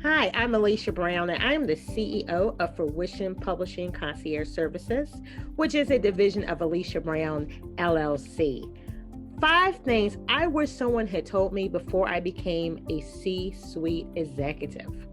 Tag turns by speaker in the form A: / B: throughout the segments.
A: Hi, I'm Alesha Brown, and I'm the CEO of Fruition Publishing Concierge Services, which is a division of Alesha Brown, LLC. 5 things I wish someone had told me before I became a C Suite executive.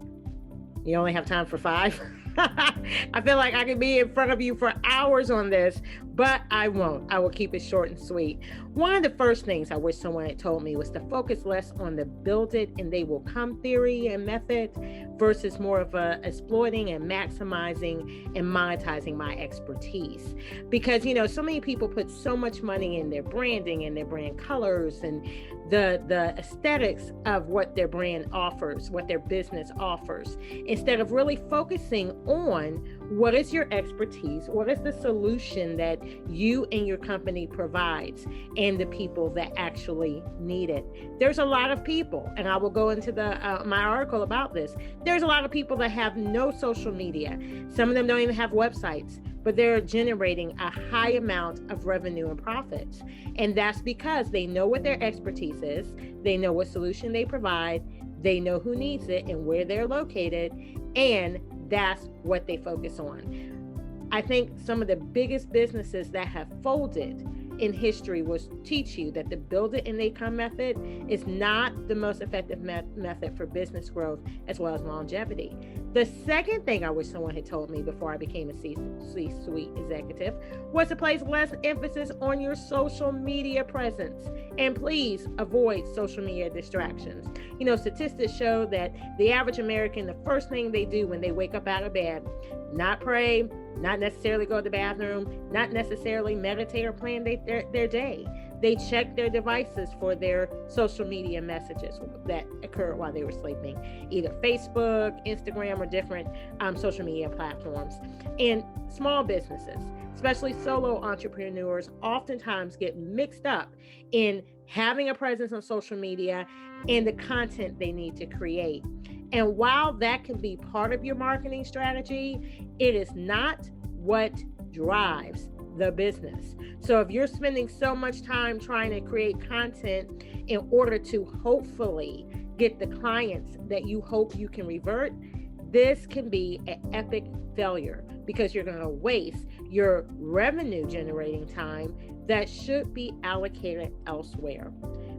A: You only have time for 5? I feel like I could be in front of you for hours on this, but I won't. I will keep it short and sweet. One of the first things I wish someone had told me was to focus less on the build it and they will come theory and method versus more of a exploiting and maximizing and monetizing my expertise. Because, so many people put so much money in their branding and their brand colors and the aesthetics of what their brand offers, what their business offers, instead of really focusing on what is your expertise, what is the solution that you and your company provides, and the people that actually need it. There's a lot of people, and I will go into my article about this. There's a lot of people that have no social media. Some of them don't even have websites, but they're generating a high amount of revenue and profits. And that's because they know what their expertise is, they know what solution they provide, they know who needs it and where they're located, and that's what they focus on. I think some of the biggest businesses that have folded in history will teach you that the build it and they come method is not the most effective method for business growth as well as longevity. The second thing I wish someone had told me before I became a C-suite executive was to place less emphasis on your social media presence. And please avoid social media distractions. Statistics show that the average American, the first thing they do when they wake up out of bed, not pray, not necessarily go to the bathroom, not necessarily meditate or plan their day. They check their devices for their social media messages that occurred while they were sleeping, either Facebook, Instagram, or different social media platforms. And small businesses, especially solo entrepreneurs, oftentimes get mixed up in having a presence on social media and the content they need to create. And while that can be part of your marketing strategy, it is not what drives the business. So if you're spending so much time trying to create content in order to hopefully get the clients that you hope you can revert, this can be an epic failure because you're going to waste your revenue generating time that should be allocated elsewhere.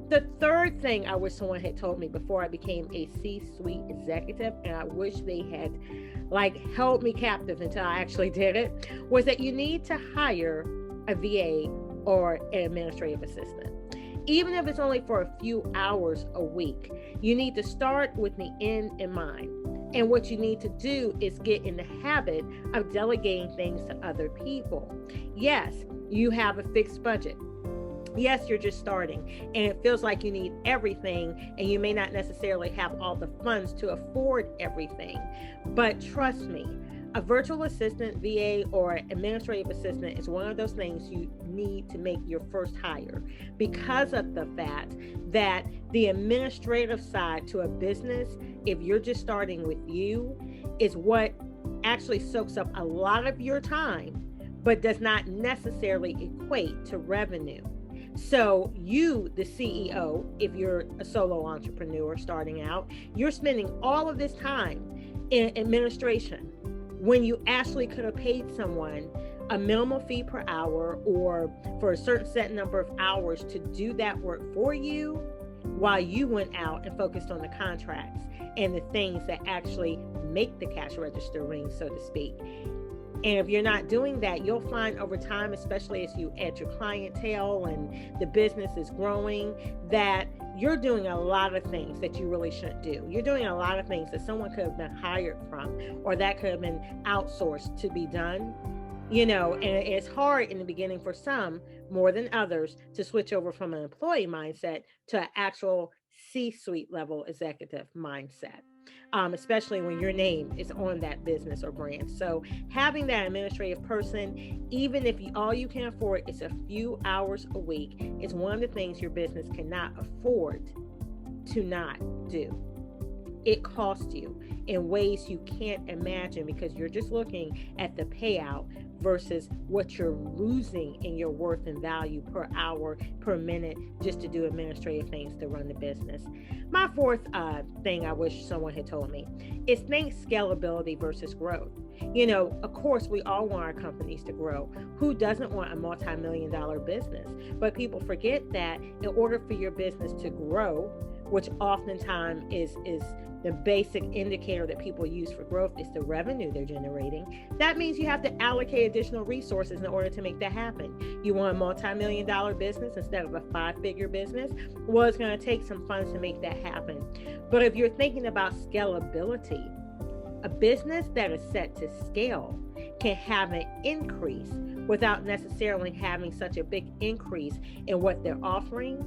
A: The third thing I wish someone had told me before I became a C-suite executive, and I wish they had held me captive until I actually did it, was that you need to hire a VA or an administrative assistant. Even if it's only for a few hours a week, you need to start with the end in mind. And what you need to do is get in the habit of delegating things to other people. Yes, you have a fixed budget. Yes, you're just starting and it feels like you need everything and you may not necessarily have all the funds to afford everything. But trust me, a virtual assistant, VA, or administrative assistant is one of those things you need to make your first hire because of the fact that the administrative side to a business, if you're just starting with you, is what actually soaks up a lot of your time, but does not necessarily equate to revenue. So you, the CEO, if you're a solo entrepreneur starting out, you're spending all of this time in administration when you actually could have paid someone a minimal fee per hour or for a certain set number of hours to do that work for you while you went out and focused on the contracts and the things that actually make the cash register ring, so to speak. And if you're not doing that, you'll find over time, especially as you add your clientele and the business is growing, that you're doing a lot of things that you really shouldn't do. You're doing a lot of things that someone could have been hired from or that could have been outsourced to be done. And it's hard in the beginning for some more than others to switch over from an employee mindset to an actual C-suite level executive mindset. Especially when your name is on that business or brand. So having that administrative person, even if all you can afford is a few hours a week, is one of the things your business cannot afford to not do. It costs you in ways you can't imagine because you're just looking at the payout versus what you're losing in your worth and value per hour, per minute, just to do administrative things to run the business. My fourth thing I wish someone had told me is think scalability versus growth. Of course, we all want our companies to grow. Who doesn't want a multi-million-dollar business? But people forget that in order for your business to grow, which oftentimes is the basic indicator that people use for growth is the revenue they're generating. That means you have to allocate additional resources in order to make that happen. You want a multi-million-dollar business instead of a 5-figure business? Well, it's going to take some funds to make that happen. But if you're thinking about scalability, a business that is set to scale can have an increase without necessarily having such a big increase in what they're offering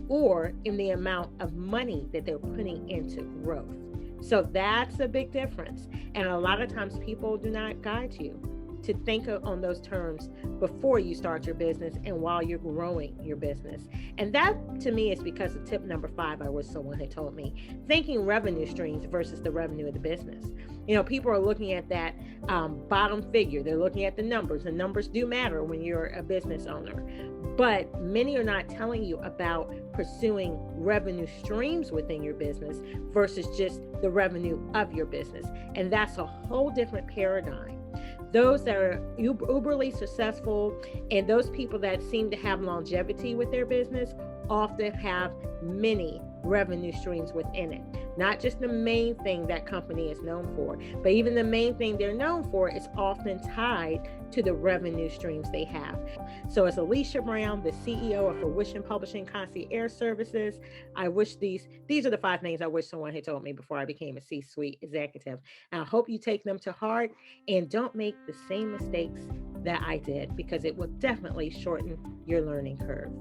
A: or in the amount of money that they're putting into growth. So that's a big difference. And a lot of times people do not guide you to think on those terms before you start your business and while you're growing your business. And that to me is because of tip number 5, I wish someone had told me, thinking revenue streams versus the revenue of the business. People are looking at that bottom figure. They're looking at the numbers. The numbers do matter when you're a business owner. But many are not telling you about pursuing revenue streams within your business versus just the revenue of your business. And that's a whole different paradigm. Those that are uberly successful and those people that seem to have longevity with their business often have many revenue streams within it. Not just the main thing that company is known for, but even the main thing they're known for is often tied to the revenue streams they have. So as Alesha Brown, the CEO of Fruition Publishing Concierge Services, I wish these are the 5 things I wish someone had told me before I became a C Suite executive. And I hope you take them to heart and don't make the same mistakes that I did, because it will definitely shorten your learning curve.